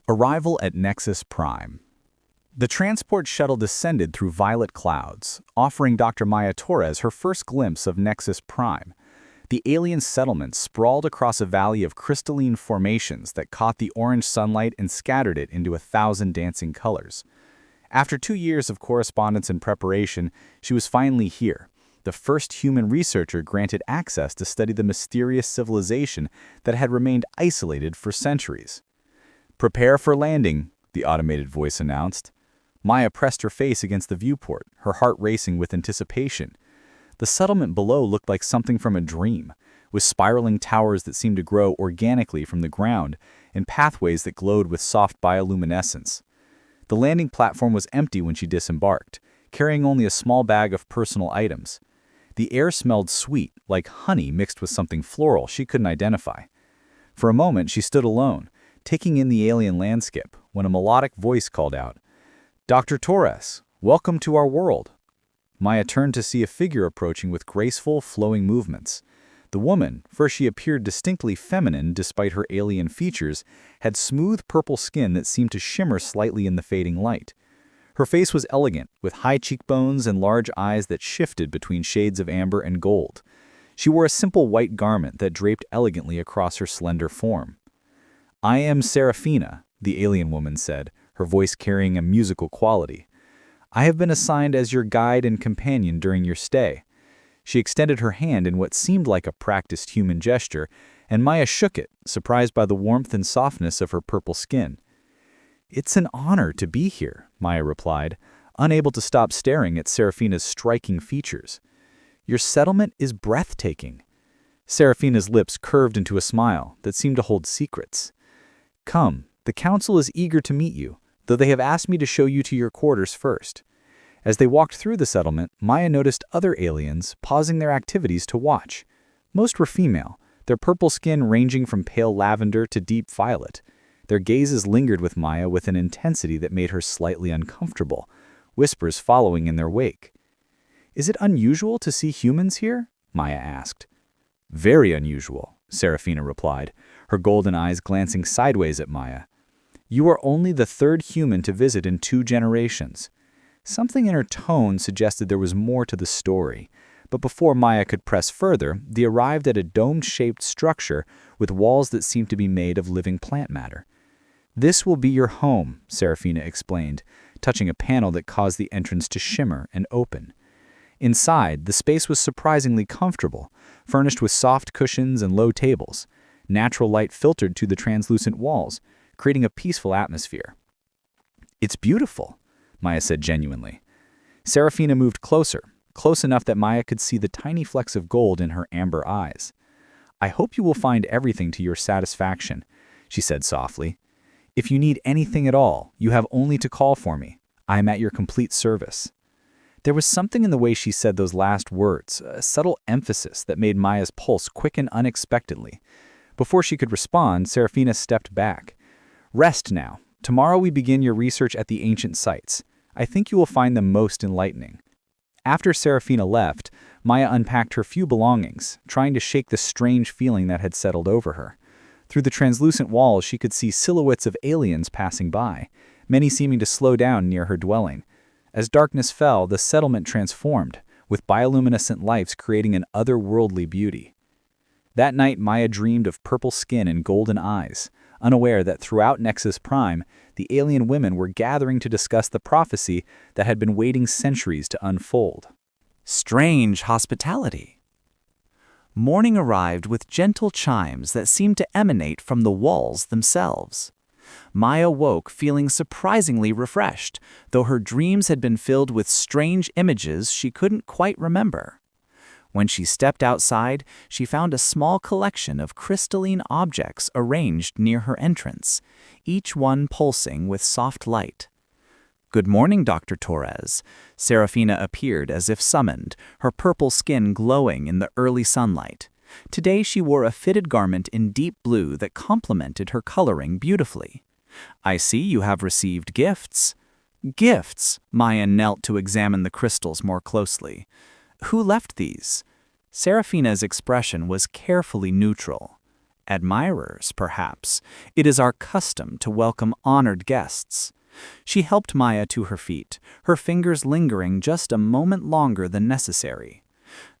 Arrival at Nexus Prime. The transport shuttle descended through violet clouds, offering Dr. Maya Torres her first glimpse of Nexus Prime. The alien settlement sprawled across a valley of crystalline formations that caught the orange sunlight and scattered it into 1,000 dancing colors. After 2 years of correspondence and preparation, she was finally here, the first human researcher granted access to study the mysterious civilization that had remained isolated for centuries. "Prepare for landing," the automated voice announced. Maya pressed her face against the viewport, her heart racing with anticipation. The settlement below looked like something from a dream, with spiraling towers that seemed to grow organically from the ground and pathways that glowed with soft bioluminescence. The landing platform was empty when she disembarked, carrying only a small bag of personal items. The air smelled sweet, like honey mixed with something floral she couldn't identify. For a moment, she stood alone, taking in the alien landscape, when a melodic voice called out, "Dr. Torres, welcome to our world." Maya turned to see a figure approaching with graceful, flowing movements. The woman, for she appeared distinctly feminine despite her alien features, had smooth purple skin that seemed to shimmer slightly in the fading light. Her face was elegant, with high cheekbones and large eyes that shifted between shades of amber and gold. She wore a simple white garment that draped elegantly across her slender form. "I am Serafina," the alien woman said, her voice carrying a musical quality. "I have been assigned as your guide and companion during your stay." She extended her hand in what seemed like a practiced human gesture, and Maya shook it, surprised by the warmth and softness of her purple skin. "It's an honor to be here," Maya replied, unable to stop staring at Serafina's striking features. "Your settlement is breathtaking." Serafina's lips curved into a smile that seemed to hold secrets. "Come, the council is eager to meet you, though they have asked me to show you to your quarters first." As they walked through the settlement, Maya noticed other aliens pausing their activities to watch. Most were female, their purple skin ranging from pale lavender to deep violet. Their gazes lingered with Maya with an intensity that made her slightly uncomfortable, whispers following in their wake. "Is it unusual to see humans here?" Maya asked. "Very unusual," Serafina replied, her golden eyes glancing sideways at Maya. "You are only the third human to visit in 2 generations." Something in her tone suggested there was more to the story, but before Maya could press further, they arrived at a dome-shaped structure with walls that seemed to be made of living plant matter. "This will be your home," Serafina explained, touching a panel that caused the entrance to shimmer and open. Inside, the space was surprisingly comfortable, furnished with soft cushions and low tables. Natural light filtered through the translucent walls, creating a peaceful atmosphere. "It's beautiful," Maya said genuinely. Serafina moved closer, close enough that Maya could see the tiny flecks of gold in her amber eyes. "I hope you will find everything to your satisfaction," she said softly. "If you need anything at all, you have only to call for me. I am at your complete service." There was something in the way she said those last words, a subtle emphasis that made Maya's pulse quicken unexpectedly. Before she could respond, Serafina stepped back. "Rest now. Tomorrow we begin your research at the ancient sites. I think you will find them most enlightening." After Serafina left, Maya unpacked her few belongings, trying to shake the strange feeling that had settled over her. Through the translucent walls, she could see silhouettes of aliens passing by, many seeming to slow down near her dwelling. As darkness fell, the settlement transformed, with bioluminescent lights creating an otherworldly beauty. That night, Maya dreamed of purple skin and golden eyes, unaware that throughout Nexus Prime, the alien women were gathering to discuss the prophecy that had been waiting centuries to unfold. Strange hospitality. Morning arrived with gentle chimes that seemed to emanate from the walls themselves. Maya woke feeling surprisingly refreshed, though her dreams had been filled with strange images she couldn't quite remember. When she stepped outside, she found a small collection of crystalline objects arranged near her entrance, each one pulsing with soft light. "Good morning, Dr. Torres." Serafina appeared as if summoned, her purple skin glowing in the early sunlight. Today she wore a fitted garment in deep blue that complemented her coloring beautifully. "I see you have received gifts." "Gifts?" Maya knelt to examine the crystals more closely. "Who left these?" Serafina's expression was carefully neutral. Admirers, perhaps. It is our custom to welcome honored guests. She helped Maya to her feet, her fingers lingering just a moment longer than necessary.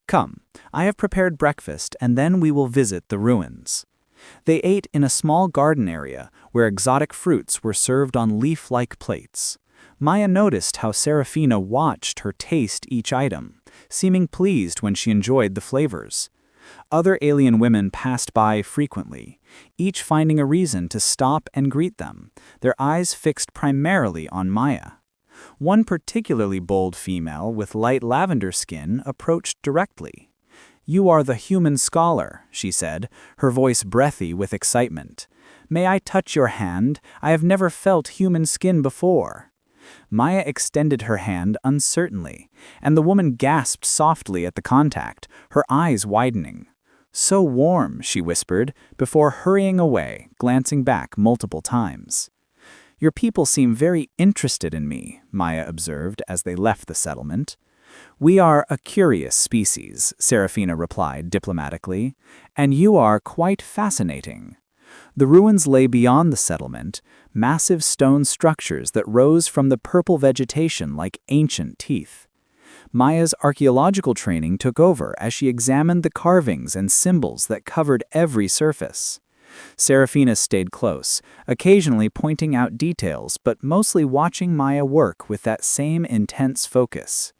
Come, I have prepared breakfast, and then we will visit the ruins. They ate in a small garden area where exotic fruits were served on leaf-like plates. Maya noticed how Serafina watched her taste each item, seeming pleased when she enjoyed the flavors. Other alien women passed by frequently, each finding a reason to stop and greet them, their eyes fixed primarily on Maya. One particularly bold female with light lavender skin approached directly. "You are the human scholar," she said, her voice breathy with excitement. "May I touch your hand? I have never felt human skin before." Maya extended her hand uncertainly, and the woman gasped softly at the contact, her eyes widening. "So warm," she whispered, before hurrying away, glancing back multiple times. "Your people seem very interested in me," Maya observed as they left the settlement. "We are a curious species," Serafina replied diplomatically, "and you are quite fascinating." The ruins lay beyond the settlement, massive stone structures that rose from the purple vegetation like ancient teeth. Maya's archaeological training took over as she examined the carvings and symbols that covered every surface. Serafina stayed close, occasionally pointing out details but mostly watching Maya work with that same intense focus.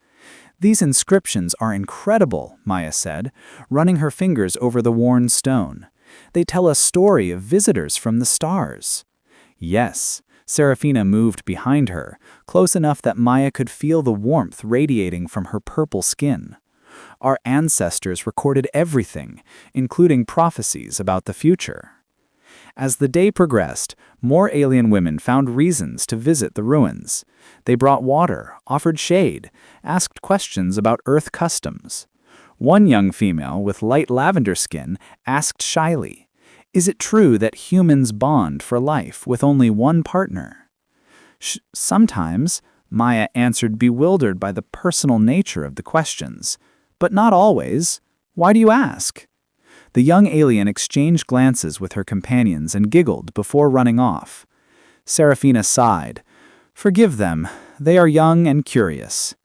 "These inscriptions are incredible," Maya said, running her fingers over the worn stone. "They tell a story of visitors from the stars." "Yes." Serafina moved behind her, close enough that Maya could feel the warmth radiating from her purple skin. "Our ancestors recorded everything, including prophecies about the future." As the day progressed, more alien women found reasons to visit the ruins. They brought water, offered shade, asked questions about Earth customs. One young female with light lavender skin asked shyly, "Is it true that humans bond for life with only one partner?" Sometimes, Maya answered, bewildered by the personal nature of the questions. "But not always. Why do you ask?" The young alien exchanged glances with her companions and giggled before running off. Serafina sighed. "Forgive them. They are young and curious."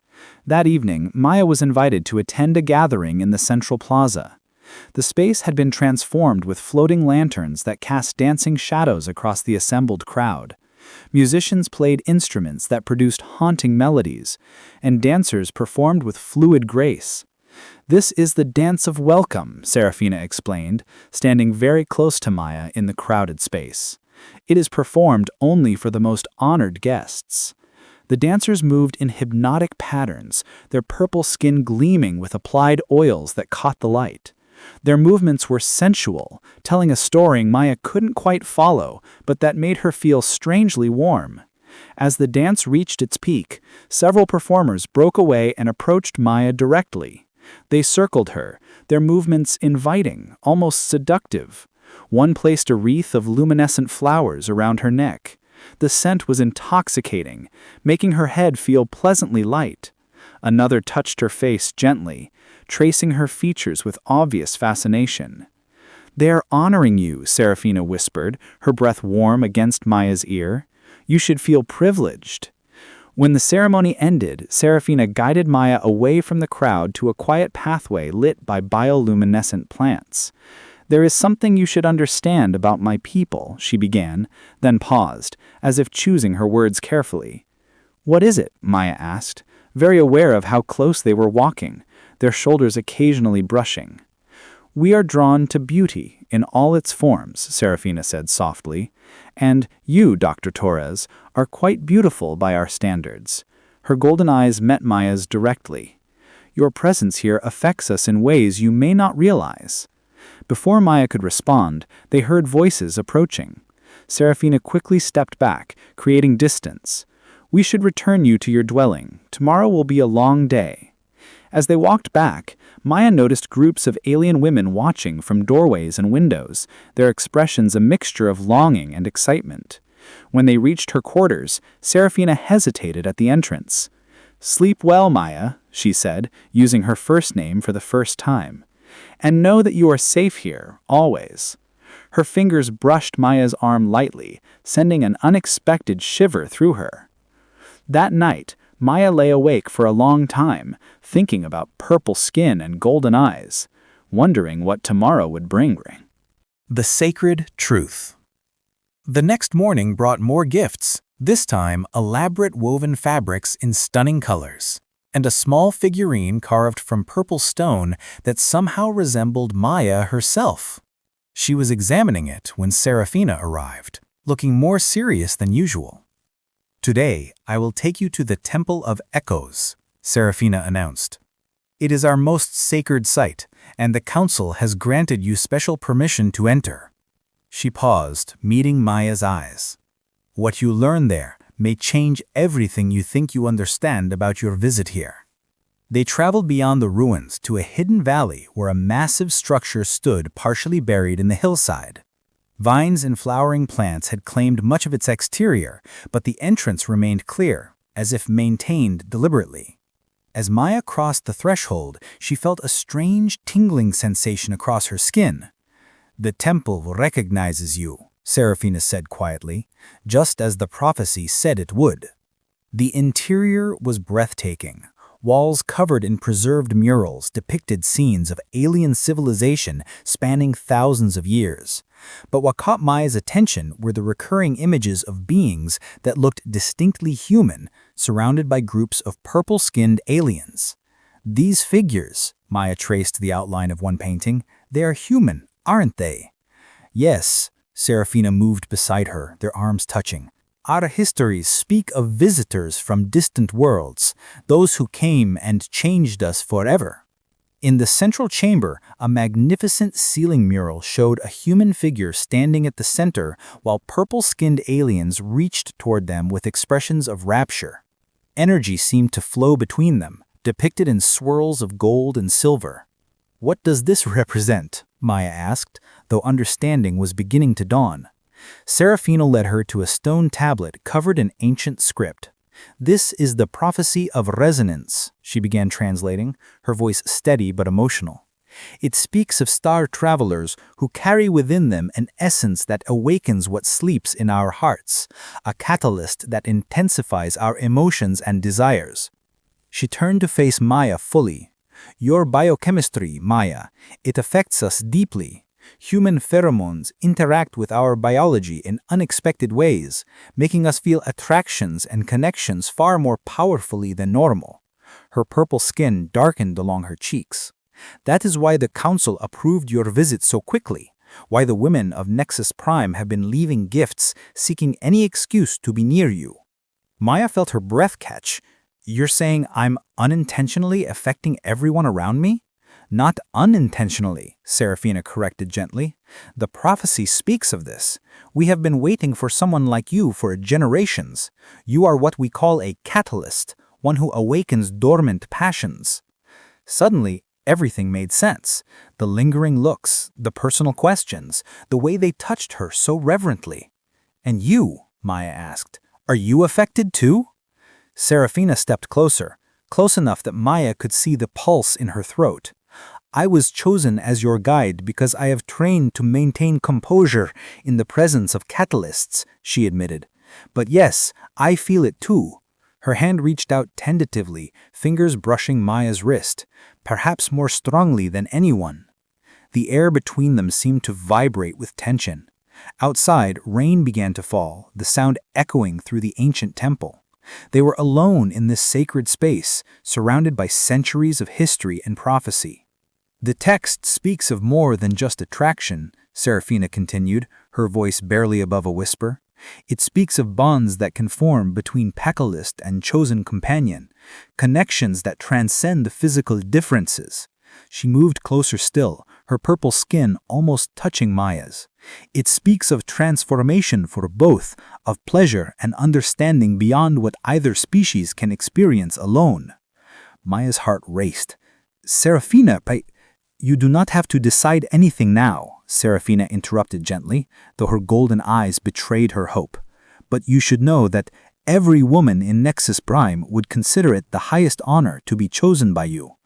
That evening, Maya was invited to attend a gathering in the central plaza. The space had been transformed with floating lanterns that cast dancing shadows across the assembled crowd. Musicians played instruments that produced haunting melodies, and dancers performed with fluid grace. "This is the dance of welcome," Serafina explained, standing very close to Maya in the crowded space. "It is performed only for the most honored guests." The dancers moved in hypnotic patterns, their purple skin gleaming with applied oils that caught the light. Their movements were sensual, telling a story Maya couldn't quite follow, but that made her feel strangely warm. As the dance reached its peak, several performers broke away and approached Maya directly. They circled her, their movements inviting, almost seductive. One placed a wreath of luminescent flowers around her neck. The scent was intoxicating, making her head feel pleasantly light. Another touched her face gently, tracing her features with obvious fascination. "They are honoring you," Serafina whispered, her breath warm against Maya's ear. "You should feel privileged." When the ceremony ended, Serafina guided Maya away from the crowd to a quiet pathway lit by bioluminescent plants. "There is something you should understand about my people," she began, then paused, as if choosing her words carefully. "What is it?" Maya asked, very aware of how close they were walking, their shoulders occasionally brushing. "We are drawn to beauty in all its forms," Serafina said softly. "And you, Dr. Torres, are quite beautiful by our standards." Her golden eyes met Maya's directly. "Your presence here affects us in ways you may not realize." Before Maya could respond, they heard voices approaching. Serafina quickly stepped back, creating distance. "We should return you to your dwelling. Tomorrow will be a long day." As they walked back, Maya noticed groups of alien women watching from doorways and windows, their expressions a mixture of longing and excitement. When they reached her quarters, Serafina hesitated at the entrance. "Sleep well, Maya," she said, using her first name for the first time. "And know that you are safe here, always." Her fingers brushed Maya's arm lightly, sending an unexpected shiver through her. That night, Maya lay awake for a long time, thinking about purple skin and golden eyes, wondering what tomorrow would bring. The sacred truth. The next morning brought more gifts, this time elaborate woven fabrics in stunning colors, and a small figurine carved from purple stone that somehow resembled Maya herself. She was examining it when Serafina arrived, looking more serious than usual. "Today, I will take you to the Temple of Echoes," Serafina announced. "It is our most sacred site, and the Council has granted you special permission to enter." She paused, meeting Maya's eyes. "What you learn there may change everything you think you understand about your visit here." They traveled beyond the ruins to a hidden valley where a massive structure stood partially buried in the hillside. Vines and flowering plants had claimed much of its exterior, but the entrance remained clear, as if maintained deliberately. As Maya crossed the threshold, she felt a strange tingling sensation across her skin. "The temple recognizes you," Serafina said quietly, just as the prophecy said it would. The interior was breathtaking. Walls covered in preserved murals depicted scenes of alien civilization spanning thousands of years. But what caught Maya's attention were the recurring images of beings that looked distinctly human, surrounded by groups of purple-skinned aliens. "These figures," Maya traced the outline of one painting, "they are human, aren't they?" "Yes," Serafina moved beside her, their arms touching. "Our histories speak of visitors from distant worlds, those who came and changed us forever." In the central chamber, a magnificent ceiling mural showed a human figure standing at the center while purple-skinned aliens reached toward them with expressions of rapture. Energy seemed to flow between them, depicted in swirls of gold and silver. "What does this represent?" Maya asked, though understanding was beginning to dawn. Serafina led her to a stone tablet covered in ancient script. "This is the prophecy of resonance," she began translating, her voice steady but emotional. "It speaks of star travelers who carry within them an essence that awakens what sleeps in our hearts, a catalyst that intensifies our emotions and desires." She turned to face Maya fully. "Your biochemistry, Maya, it affects us deeply. Human pheromones interact with our biology in unexpected ways, making us feel attractions and connections far more powerfully than normal." Her purple skin darkened along her cheeks. "That is why the Council approved your visit so quickly, why the women of Nexus Prime have been leaving gifts, seeking any excuse to be near you." Maya felt her breath catch. "You're saying I'm unintentionally affecting everyone around me?" "Not unintentionally," Serafina corrected gently. "The prophecy speaks of this. We have been waiting for someone like you for generations. You are what we call a catalyst, one who awakens dormant passions." Suddenly, everything made sense. The lingering looks, the personal questions, the way they touched her so reverently. "And you," Maya asked, "are you affected too?" Serafina stepped closer, close enough that Maya could see the pulse in her throat. "I was chosen as your guide because I have trained to maintain composure in the presence of catalysts," she admitted. "But yes, I feel it too." Her hand reached out tentatively, fingers brushing Maya's wrist, perhaps more strongly than anyone. The air between them seemed to vibrate with tension. Outside, rain began to fall, the sound echoing through the ancient temple. They were alone in this sacred space, surrounded by centuries of history and prophecy. "The text speaks of more than just attraction," Serafina continued, her voice barely above a whisper. "It speaks of bonds that can form between Pacalist and chosen companion, connections that transcend the physical differences." She moved closer still, her purple skin almost touching Maya's. "It speaks of transformation for both, of pleasure and understanding beyond what either species can experience alone." Maya's heart raced. "Serafina, you do not have to decide anything now," Serafina interrupted gently, though her golden eyes betrayed her hope. "But you should know that every woman in Nexus Prime would consider it the highest honor to be chosen by you."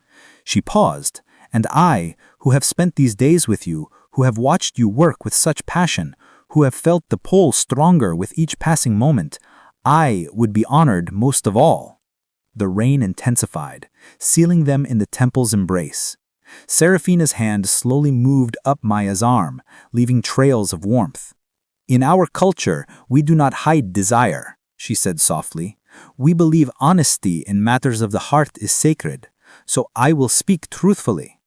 She paused, "And I, who have spent these days with you, who have watched you work with such passion, who have felt the pull stronger with each passing moment, I would be honored most of all." The rain intensified, sealing them in the temple's embrace. Seraphina's hand slowly moved up Maya's arm, leaving trails of warmth. "In our culture, we do not hide desire," she said softly. "We believe honesty in matters of the heart is sacred, so I will speak truthfully.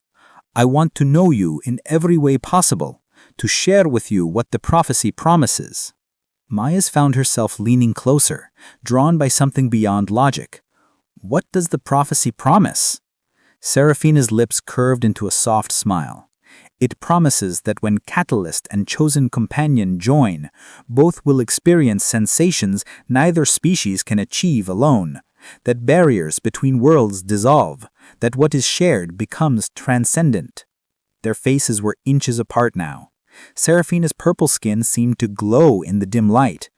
I want to know you in every way possible, to share with you what the prophecy promises." Maya's found herself leaning closer, drawn by something beyond logic. What does the prophecy promise? Seraphina's lips curved into a soft smile. It promises that when Catalyst and Chosen Companion join, both will experience sensations neither species can achieve alone, that barriers between worlds dissolve, that what is shared becomes transcendent. Their faces were inches apart now. Seraphina's purple skin seemed to glow in the dim light.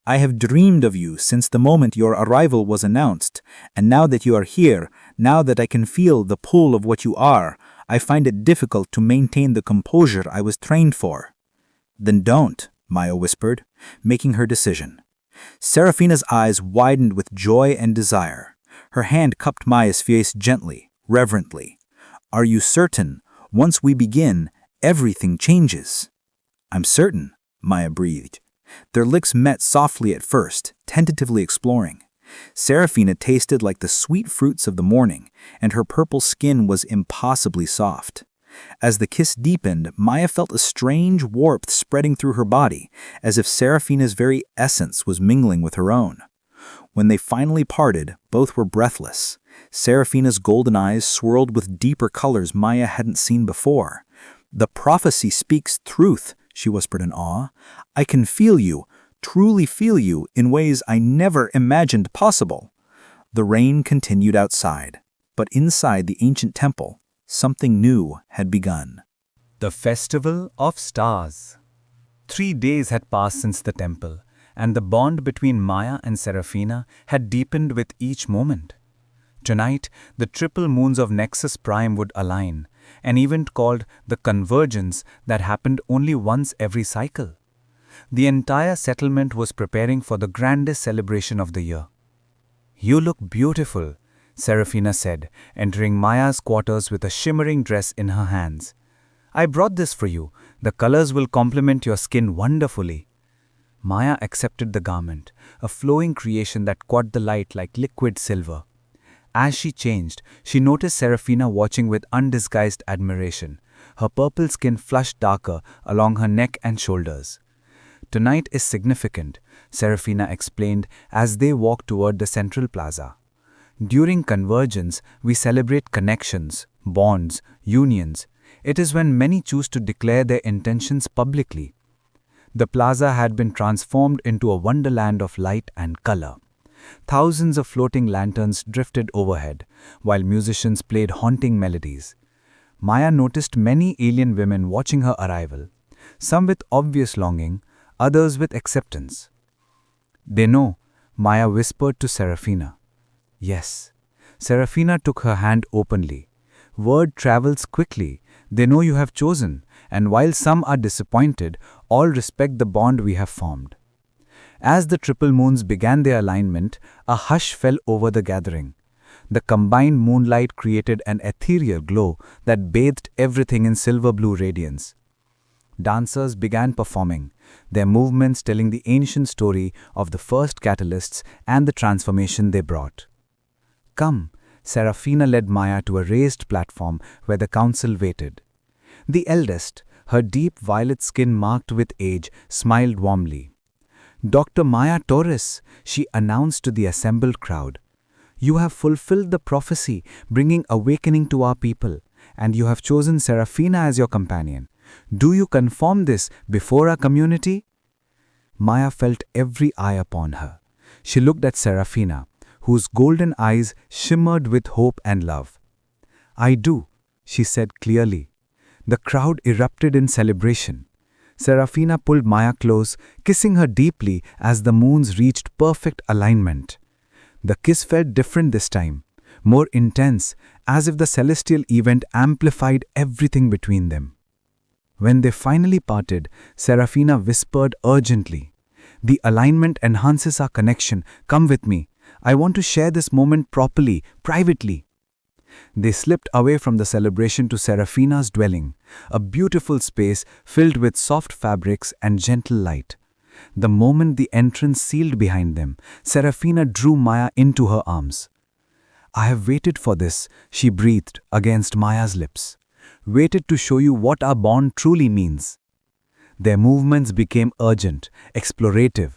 "I have dreamed of you since the moment your arrival was announced, and now that you are here, now that I can feel the pull of what you are, I find it difficult to maintain the composure I was trained for." "Then don't," Maya whispered, making her decision. Seraphina's eyes widened with joy and desire. Her hand cupped Maya's face gently, reverently. "Are you certain? Once we begin, everything changes." "I'm certain," Maya breathed. Their lips met softly at first, tentatively exploring. Seraphina tasted like the sweet fruits of the morning, and her purple skin was impossibly soft. As the kiss deepened, Maya felt a strange warmth spreading through her body, as if Seraphina's very essence was mingling with her own. When they finally parted, both were breathless. Seraphina's golden eyes swirled with deeper colors Maya hadn't seen before. "The prophecy speaks truth," she whispered in awe. "I can feel you, truly feel you, in ways I never imagined possible." The rain continued outside, but inside the ancient temple, something new had begun. The Festival of Stars. 3 days had passed since the temple, and the bond between Maya and Seraphina had deepened with each moment. Tonight, the triple moons of Nexus Prime would align, an event called the Convergence that happened only once every cycle. The entire settlement was preparing for the grandest celebration of the year. "You look beautiful," Seraphina said, entering Maya's quarters with a shimmering dress in her hands. "I brought this for you. The colors will complement your skin wonderfully." Maya accepted the garment, a flowing creation that caught the light like liquid silver. As she changed, she noticed Seraphina watching with undisguised admiration, her purple skin flushed darker along her neck and shoulders. "Tonight is significant," Seraphina explained as they walked toward the central plaza. "During Convergence, we celebrate connections, bonds, unions. It is when many choose to declare their intentions publicly." The plaza had been transformed into a wonderland of light and color. Thousands of floating lanterns drifted overhead, while musicians played haunting melodies. Maya noticed many alien women watching her arrival, some with obvious longing, others with acceptance. "They know," Maya whispered to Seraphina. "Yes." Seraphina took her hand openly. "Word travels quickly. They know you have chosen, and while some are disappointed, all respect the bond we have formed." As the triple moons began their alignment, a hush fell over the gathering. The combined moonlight created an ethereal glow that bathed everything in silver-blue radiance. Dancers began performing, their movements telling the ancient story of the first catalysts and the transformation they brought. "Come," Seraphina led Maya to a raised platform where the council waited. The eldest, her deep violet skin marked with age, smiled warmly. "Dr. Maya Torres," she announced to the assembled crowd. "You have fulfilled the prophecy, bringing awakening to our people, and you have chosen Seraphina as your companion. Do you confirm this before our community?" Maya felt every eye upon her. She looked at Seraphina, whose golden eyes shimmered with hope and love. "I do," she said clearly. The crowd erupted in celebration. Seraphina pulled Maya close, kissing her deeply as the moons reached perfect alignment. The kiss felt different this time, more intense, as if the celestial event amplified everything between them. When they finally parted, Serafina whispered urgently, "The alignment enhances our connection. Come with me. I want to share this moment properly, privately." They slipped away from the celebration to Serafina's dwelling, a beautiful space filled with soft fabrics and gentle light. The moment the entrance sealed behind them, Serafina drew Maya into her arms. "I have waited for this," she breathed against Maya's lips. "Waited to show you what our bond truly means." Their movements became urgent, explorative.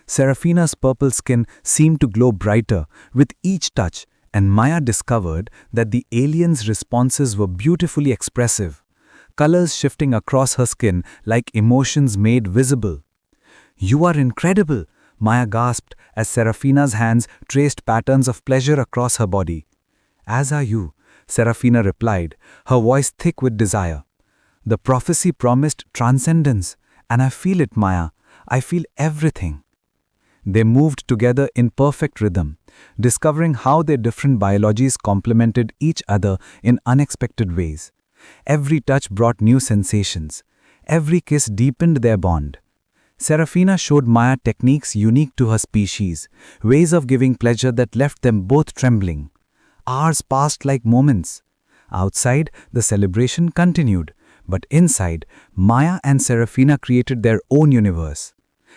Serafina's purple skin seemed to glow brighter with each touch, and Maya discovered that the alien's responses were beautifully expressive, colors shifting across her skin like emotions made visible. "You are incredible," Maya gasped as Serafina's hands traced patterns of pleasure across her body. "As are you," Serafina replied, her voice thick with desire. "The prophecy promised transcendence, and I feel it, Maya. I feel everything." They moved together in perfect rhythm, discovering how their different biologies complemented each other in unexpected ways. Every touch brought new sensations. Every kiss deepened their bond. Serafina showed Maya techniques unique to her species, ways of giving pleasure that left them both trembling. Hours passed like moments. Outside, the celebration continued, but inside, Maya and Serafina created their own universe.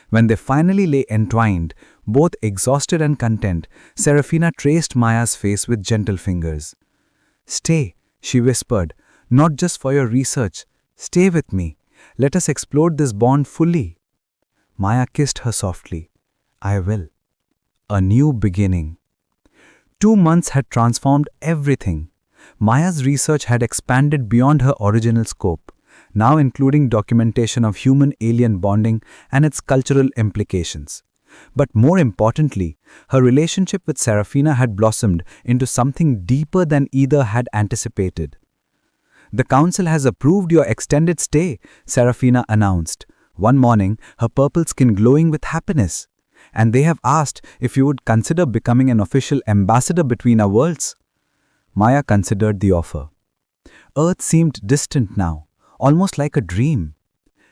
When they finally lay entwined, both exhausted and content, Serafina traced Maya's face with gentle fingers. "Stay," she whispered, "not just for your research. Stay with me. Let us explore this bond fully." Maya kissed her softly. "I will." A new beginning. 2 months had transformed everything. Maya's research had expanded beyond her original scope, now including documentation of human-alien bonding and its cultural implications. But more importantly, her relationship with Serafina had blossomed into something deeper than either had anticipated. "The council has approved your extended stay," Serafina announced, one morning, her purple skin glowing with happiness. "And they have asked if you would consider becoming an official ambassador between our worlds." Maya considered the offer. Earth seemed distant now, almost like a dream.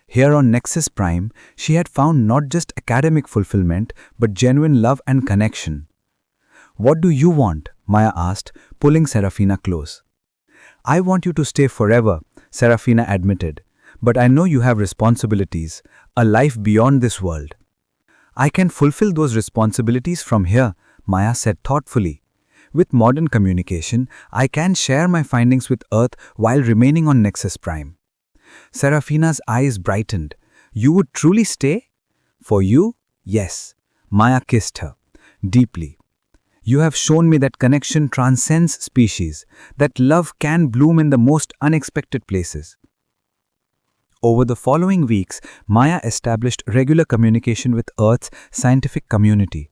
Here on Nexus Prime, she had found not just academic fulfillment, but genuine love and connection. "What do you want?" Maya asked, pulling Serafina close. "I want you to stay forever," Serafina admitted. "But I know you have responsibilities, a life beyond this world." "I can fulfill those responsibilities from here," Maya said thoughtfully. "With modern communication, I can share my findings with Earth while remaining on Nexus Prime." Serafina's eyes brightened. "You would truly stay?" "For you, yes." Maya kissed her deeply. "You have shown me that connection transcends species, that love can bloom in the most unexpected places." Over the following weeks, Maya established regular communication with Earth's scientific community.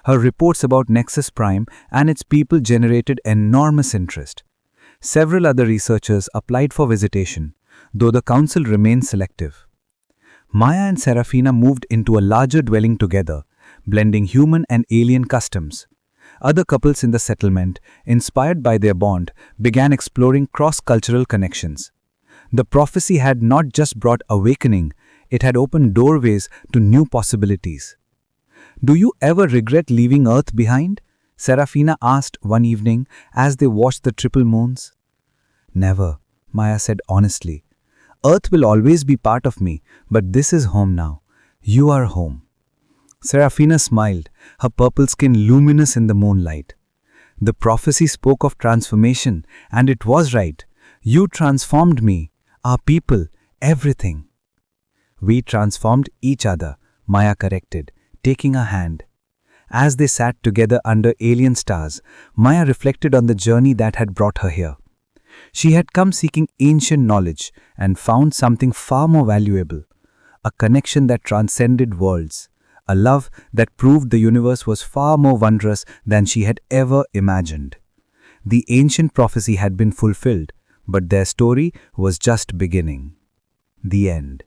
Her reports about Nexus Prime and its people generated enormous interest. Several other researchers applied for visitation, though the council remained selective. Maya and Serafina moved into a larger dwelling together, blending human and alien customs. Other couples in the settlement, inspired by their bond, began exploring cross-cultural connections. The prophecy had not just brought awakening, it had opened doorways to new possibilities. "Do you ever regret leaving Earth behind?" Serafina asked one evening as they watched the triple moons. "Never," Maya said honestly. "Earth will always be part of me, but this is home now. You are home." Serafina smiled, her purple skin luminous in the moonlight. "The prophecy spoke of transformation, and it was right. You transformed me, our people, everything." "We transformed each other," Maya corrected, taking her hand. As they sat together under alien stars, Maya reflected on the journey that had brought her here. She had come seeking ancient knowledge and found something far more valuable, a connection that transcended worlds, a love that proved the universe was far more wondrous than she had ever imagined. The ancient prophecy had been fulfilled, but their story was just beginning. The end.